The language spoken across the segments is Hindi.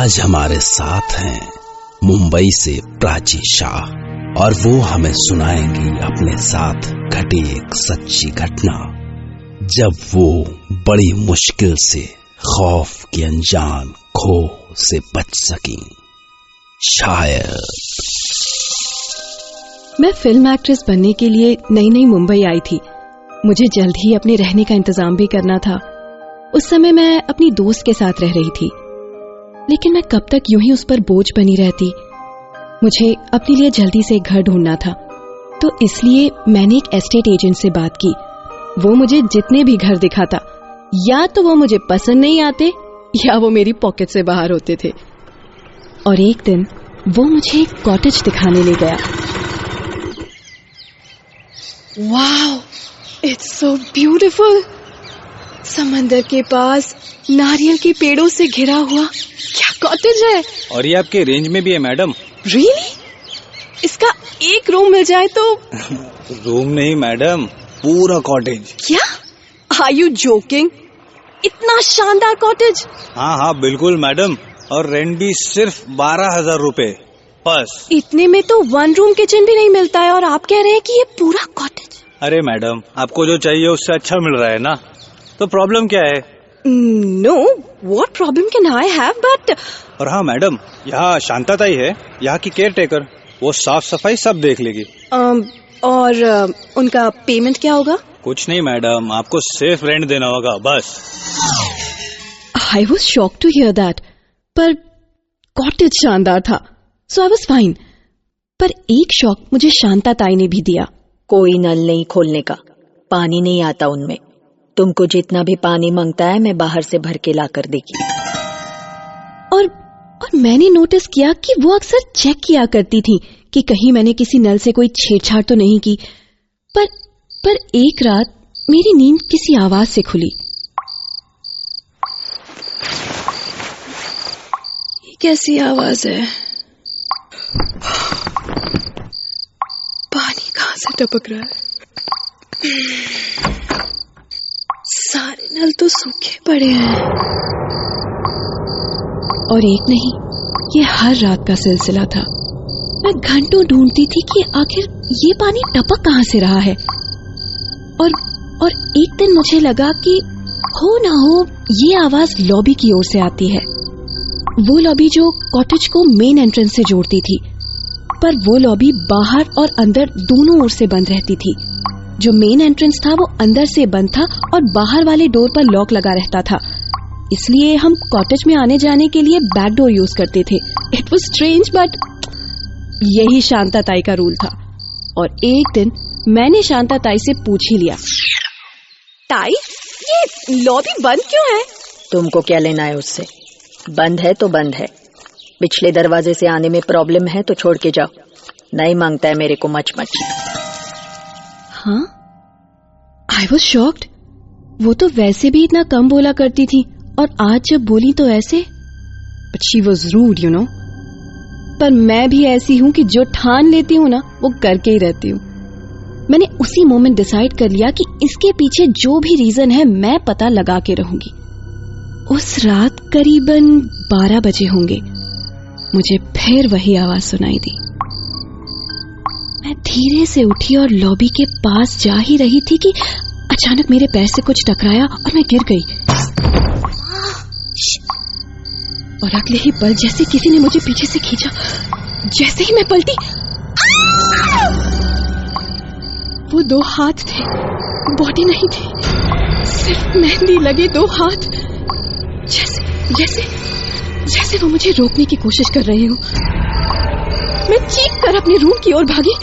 आज हमारे साथ हैं मुंबई से प्राची शाह और वो हमें सुनाएंगी अपने साथ घटी एक सच्ची घटना जब वो बड़ी मुश्किल से खौफ के अनजान खो से बच सकी। शायद मैं फिल्म एक्ट्रेस बनने के लिए नई नई मुंबई आई थी। मुझे जल्द ही अपने रहने का इंतजाम भी करना था। उस समय मैं अपनी दोस्त के साथ रह रही थी, लेकिन मैं कब तक यूं ही उस पर बोझ बनी रहती। मुझे अपने लिए जल्दी से घर ढूंढना था, तो इसलिए मैंने एक एस्टेट एजेंट से बात की। वो मुझे जितने भी घर दिखाता, या तो वो मुझे पसंद नहीं आते या वो मेरी पॉकेट से बाहर होते थे। और एक दिन वो मुझे एक कॉटेज दिखाने ले गया। Wow, it's so beautiful. समंदर के पास नारियल के पेड़ों से घिरा हुआ क्या कॉटेज है। और ये आपके रेंज में भी है मैडम। रियली? इसका एक रूम मिल जाए तो। रूम नहीं मैडम, पूरा कॉटेज। क्या? Are you joking? इतना शानदार कॉटेज? हाँ बिल्कुल मैडम, और रेंट भी सिर्फ 12,000 रुपए बस। इतने में तो 1 रूम किचन भी नहीं मिलता है और आप कह रहे हैं कि ये पूरा कॉटेज। अरे मैडम, आपको जो चाहिए उससे अच्छा मिल रहा है ना, तो प्रॉब्लम क्या है? No, what problem can I have? But और हाँ मैडम, यहाँ शांता ताई है, यहाँ की केयर टेकर। वो साफ सफाई सब देख लेगी। और उनका पेमेंट क्या होगा? कुछ नहीं मैडम, आपको सिर्फ रेंट देना होगा बस। I was shocked to hear that, पर कॉटेज शानदार था, सो आई वॉज फाइन। पर एक शॉक मुझे शांता ताई ने भी दिया। कोई नल नहीं खोलने का, पानी नहीं आता उनमें। तुमको जितना भी पानी मांगता है मैं बाहर से भर के ला कर देगी। और मैंने नोटिस किया कि वो अक्सर चेक किया करती थी कि कहीं मैंने किसी नल से कोई छेड़छाड़ तो नहीं की। पर एक रात मेरी नींद किसी आवाज से खुली। ये कैसी आवाज है? पानी कहां से टपक रहा है? सारे नल तो सूखे पड़े हैं। और एक नहीं, ये हर रात का सिलसिला था। मैं घंटों ढूंढती थी कि आखिर ये पानी टपक कहां से रहा है। और एक दिन मुझे लगा कि हो ना हो ये आवाज लॉबी की ओर से आती है। वो लॉबी जो कॉटेज को मेन एंट्रेंस से जोड़ती थी, पर वो लॉबी बाहर और अंदर दोनों ओर से बंद रहती थी। जो मेन एंट्रेंस था वो अंदर से बंद था और बाहर वाले डोर पर लॉक लगा रहता था, इसलिए हम कॉटेज में आने जाने के लिए बैक डोर यूज करते थे। इट वाज स्ट्रेंज, बट यही शांता ताई का रूल था। और एक दिन मैंने शांता ताई से पूछ ही लिया, ताई ये लॉबी बंद क्यों है? तुमको क्या लेना है उससे? बंद है तो बंद है। पिछले दरवाजे से आने में प्रॉब्लम है तो छोड़ के जाओ। नहीं मांगता है मेरे को मच मच। हाँ, आई वॉज शॉक्ड। वो तो वैसे भी इतना कम बोला करती थी और आज जब बोली तो ऐसे। But she was rude, you know. पर मैं भी ऐसी हूं कि जो ठान लेती हूं ना वो करके ही रहती हूं। मैंने उसी मोमेंट डिसाइड कर लिया कि इसके पीछे जो भी रीजन है मैं पता लगा के रहूंगी। उस रात करीबन 12 बजे होंगे, मुझे फिर वही आवाज सुनाई दी। मैं धीरे से उठी और लॉबी के पास जा ही रही थी कि अचानक मेरे पैर से कुछ टकराया और मैं गिर गई। और अगले ही पल जैसे किसी ने मुझे पीछे से खींचा। जैसे ही मैं पलटी, वो 2 हाथ थे, बॉडी नहीं थी, सिर्फ मेहंदी लगे 2 हाथ। जैसे वो मुझे रोकने की कोशिश कर रहे हो। मैं चीख कर अपने रूम की ओर भागी।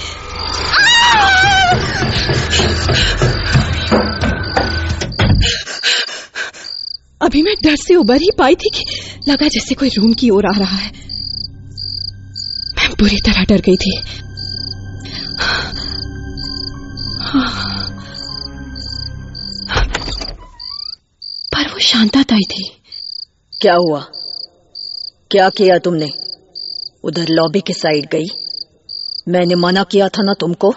अभी मैं डर से उबर ही पाई थी कि लगा जैसे कोई रूम की ओर आ रहा है। मैं बुरी तरह डर गई थी। पर वो शांता ताई थी। क्या हुआ? क्या किया तुमने? उधर लॉबी के साइड गई? मैंने मना किया था ना तुमको।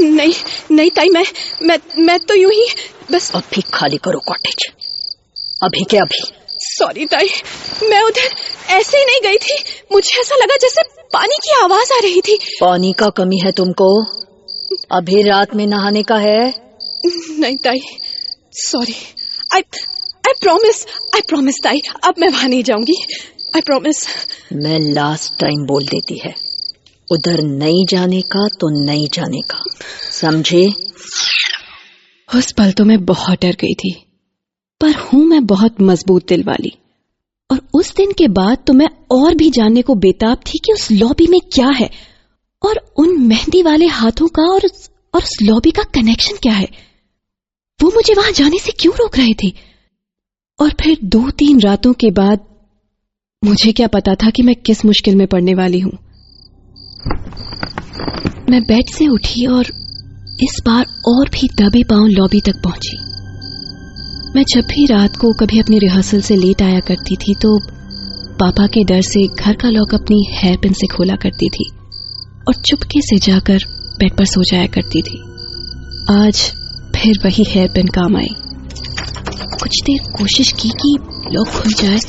नहीं ताई, मैं तो यूं ही बस। अभी खाली करो कॉटेज, अभी के अभी। सॉरी ताई, मैं उधर ऐसे ही नहीं गई थी। मुझे ऐसा लगा जैसे पानी की आवाज आ रही थी। पानी का कमी है तुमको? अभी रात में नहाने का है? नहीं ताई, सॉरी। आई प्रॉमिस ताई, अब मैं वहां नहीं जाऊंगी। I promise. मैं लास्ट टाइम बोल देती है, उधर नहीं जाने का तो नहीं जाने का, समझे? उस पल तो मैं बहुत डर गई थी, पर हूं मैं बहुत मजबूत दिल वाली। और उस दिन के बाद तो मैं और भी जानने को बेताब थी कि उस लॉबी में क्या है, और उन मेहंदी वाले हाथों का और उस लॉबी का कनेक्शन क्या है। वो मुझे वहां जाने से क्यों रोक रहे थे? और फिर 2-3 रातों के बाद मुझे क्या पता था कि मैं किस मुश्किल में पड़ने वाली हूं। मैं बेड से उठी और इस बार और भी दबे पांव लॉबी तक पहुंची। मैं जब भी रात को कभी अपनी रिहर्सल से लेट आया करती थी तो पापा के डर से घर का लॉक अपनी हेयर पिन से खोला करती थी और चुपके से जाकर बेड पर सो जाया करती थी। आज फिर वही हेयर पिन काम आई। कुछ देर कोशिश की कि लॉक खुल जाए,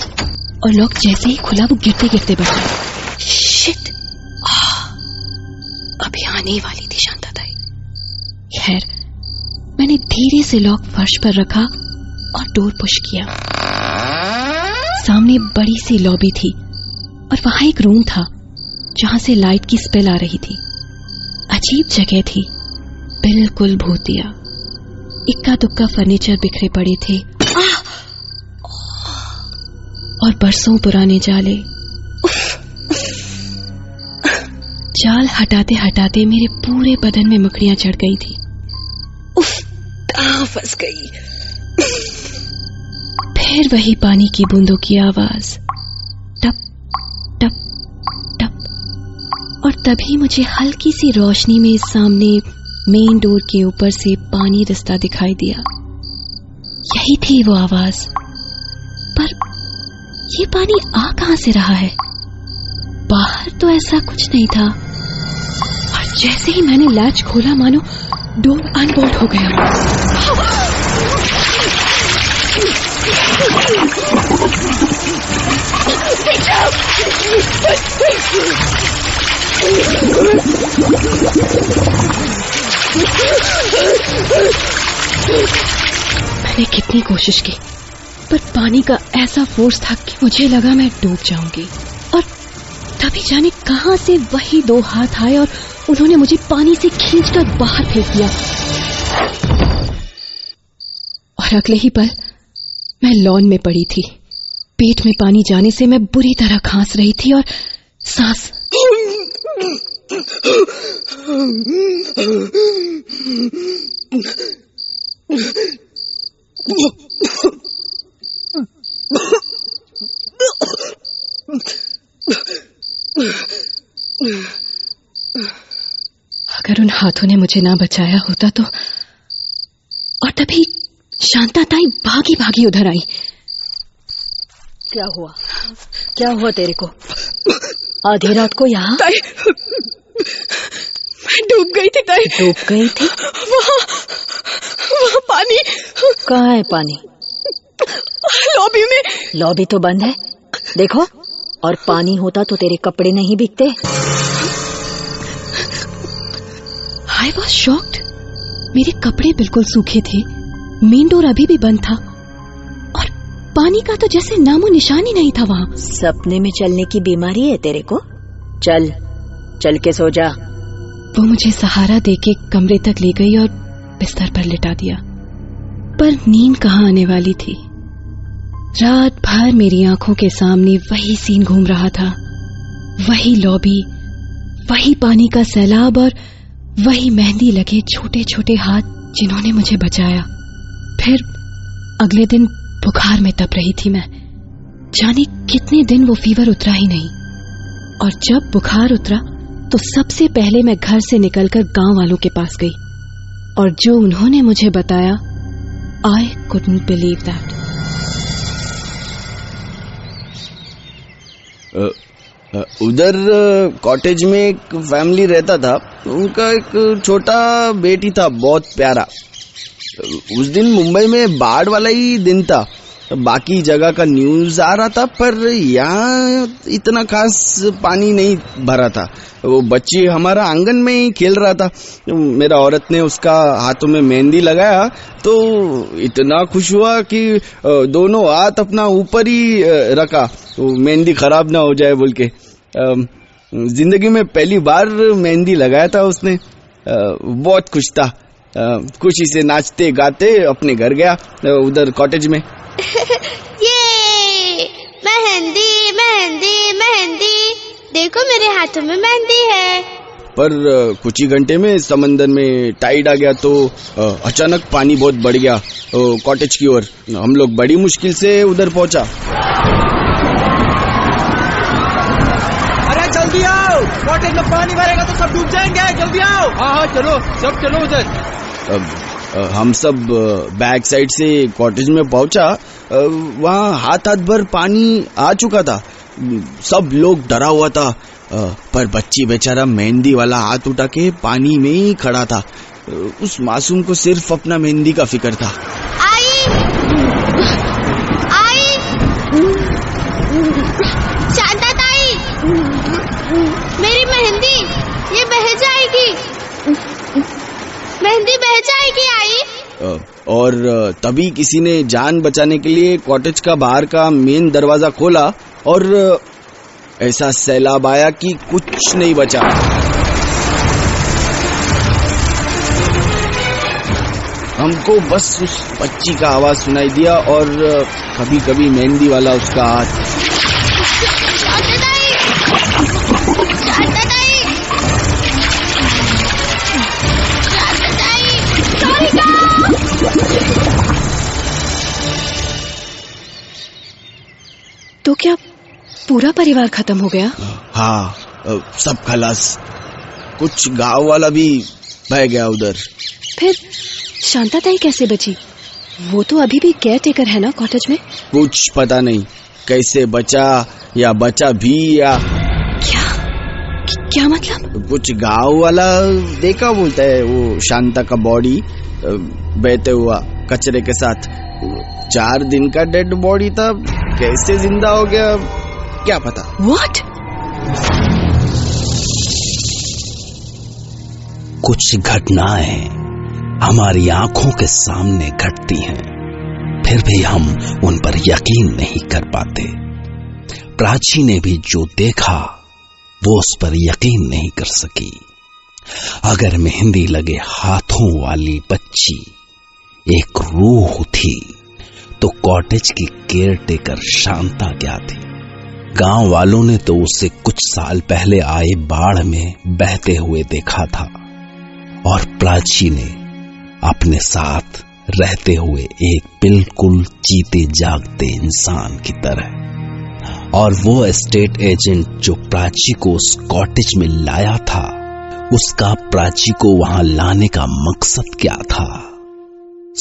और लॉक जैसे ही खुला वो गिरते गिरते बचा। शिट! अभी आने वाली थी शांता ताई। खैर, मैंने धीरे से लॉक फर्श पर रखा और डोर पुश किया। सामने बड़ी सी लॉबी थी और वहां एक रूम था जहां से लाइट की स्पेल आ रही थी। अजीब जगह थी, बिल्कुल भूतिया। इक्का दुक्का फर्नीचर बिखरे पड़े थे और बरसों पुराने जाले। जाल हटाते हटाते मेरे पूरे बदन में मकड़ियां चढ़ गई थी। उफ, कहां फंस गई। फिर वही पानी की बूंदों की आवाज, टप टप टप। और तभी मुझे हल्की सी रोशनी में सामने मेन डोर के ऊपर से पानी रिसता दिखाई दिया। यही थी वो आवाज, पर ये पानी आ कहां से रहा है? बाहर तो ऐसा कुछ नहीं था। और जैसे ही मैंने लैच खोला, मानो डोर अनबोल्ट हो गया। मैंने कितनी कोशिश की, पर पानी का ऐसा फोर्स था कि मुझे लगा मैं डूब जाऊंगी। और तभी जाने कहां से वही 2 हाथ आए और उन्होंने मुझे पानी से खींचकर बाहर फेंक दिया। और अगले ही पल मैं लॉन में पड़ी थी। पेट में पानी जाने से मैं बुरी तरह खांस रही थी और सांस अगर उन हाथों ने मुझे ना बचाया होता तो। और तभी शांता ताई भागी भागी उधर आई। क्या हुआ? क्या हुआ तेरे को? आधी रात को यहाँ? ताई, मैं डूब गई थी ताई। डूब गई थी? वहाँ पानी। कहाँ है पानी? लॉबी में। लॉबी तो बंद है, देखो। और पानी होता तो तेरे कपड़े नहीं भीगते। I was shocked। मेरे कपड़े बिल्कुल सूखे थे, मेन डोर अभी भी बंद था और पानी का तो जैसे नामो निशान ही नहीं था वहाँ। सपने में चलने की बीमारी है तेरे को? चल चल के सो जा। वो मुझे सहारा देके कमरे तक ले गई और बिस्तर पर लिटा दिया, पर नींद कहाँ आने वाली थी। रात भर मेरी आंखों के सामने वही सीन घूम रहा था, वही लॉबी, वही पानी का सैलाब और वही मेहंदी लगे छोटे छोटे हाथ जिन्होंने मुझे बचाया। फिर अगले दिन बुखार में तप रही थी मैं, जाने कितने दिन वो फीवर उतरा ही नहीं। और जब बुखार उतरा तो सबसे पहले मैं घर से निकलकर गांव वालों के पास गई और जो उन्होंने मुझे बताया, I couldn't believe that। उधर कॉटेज में एक फैमिली रहता था, उनका एक छोटा बेटी था, बहुत प्यारा। उस दिन मुंबई में बाढ़ वाला ही दिन था, बाकी जगह का न्यूज आ रहा था, पर यहाँ इतना खास पानी नहीं भरा था। वो बच्ची हमारा आंगन में ही खेल रहा था। मेरा औरत ने उसका हाथों में मेहंदी लगाया तो इतना खुश हुआ कि दोनों हाथ अपना ऊपर ही रखा, मेहंदी खराब ना हो जाए बोल के। जिंदगी में पहली बार मेहंदी लगाया था उसने। बहुत खुश था। खुशी से नाचते गाते अपने घर गया, उधर कॉटेज में। ये मेहंदी मेहंदी मेहंदी, देखो मेरे हाथों में मेहंदी है। पर कुछ ही घंटे में समंदर में टाइड आ गया तो अचानक पानी बहुत बढ़ गया कॉटेज की ओर। हम लोग बड़ी मुश्किल से उधर पहुंचा। अरे जल्दी आओ, कॉटेज में पानी भरेगा तो सब डूब जाएंगे, जल्दी आओ। हाँ चलो, सब चलो उधर। हम सब बैक साइड से कॉटेज में पहुंचा। वहाँ हाथ भर पानी आ चुका था। सब लोग डरा हुआ था, पर बच्ची बेचारा मेहंदी वाला हाथ उठा के पानी में ही खड़ा था। उस मासूम को सिर्फ अपना मेहंदी का फिक्र था। आई शांता ताई, मेरी मेहंदी ये बह जाएगी, मेहंदी बह जाएगी आई। और तभी किसी ने जान बचाने के लिए कॉटेज का बाहर का मेन दरवाजा खोला और ऐसा सैलाब आया कि कुछ नहीं बचा। हमको बस उस बच्ची का आवाज सुनाई दिया और कभी कभी मेहंदी वाला उसका हाथ। तो क्या पूरा परिवार खत्म हो गया? हाँ, सब खलास। कुछ गांव वाला भी बह गया उधर। फिर शांता ताई कैसे बची? वो तो अभी भी केयर टेकर है ना कॉटेज में। कुछ पता नहीं कैसे बचा या बचा भी या क्या मतलब? कुछ गांव वाला देखा बोलता है वो शांता का बॉडी बहते हुआ कचरे के साथ। 4 दिन का डेड बॉडी था, कैसे जिंदा हो गया क्या पता। What? कुछ घटनाएं हमारी आंखों के सामने घटती हैं, फिर भी हम उन पर यकीन नहीं कर पाते। प्राची ने भी जो देखा वो उस पर यकीन नहीं कर सकी। अगर मेहंदी लगे हाथों वाली बच्ची एक रूह थी तो कॉटेज की केयर टेकर शांता क्या थी? गांव वालों ने तो उसे कुछ साल पहले आए बाढ़ में बहते हुए देखा था और प्राची ने अपने साथ रहते हुए एक बिल्कुल जीते जागते इंसान की तरह। और वो एस्टेट एजेंट जो प्राची को उस कॉटेज में लाया था, उसका प्राची को वहां लाने का मकसद क्या था?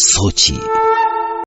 सोचिए।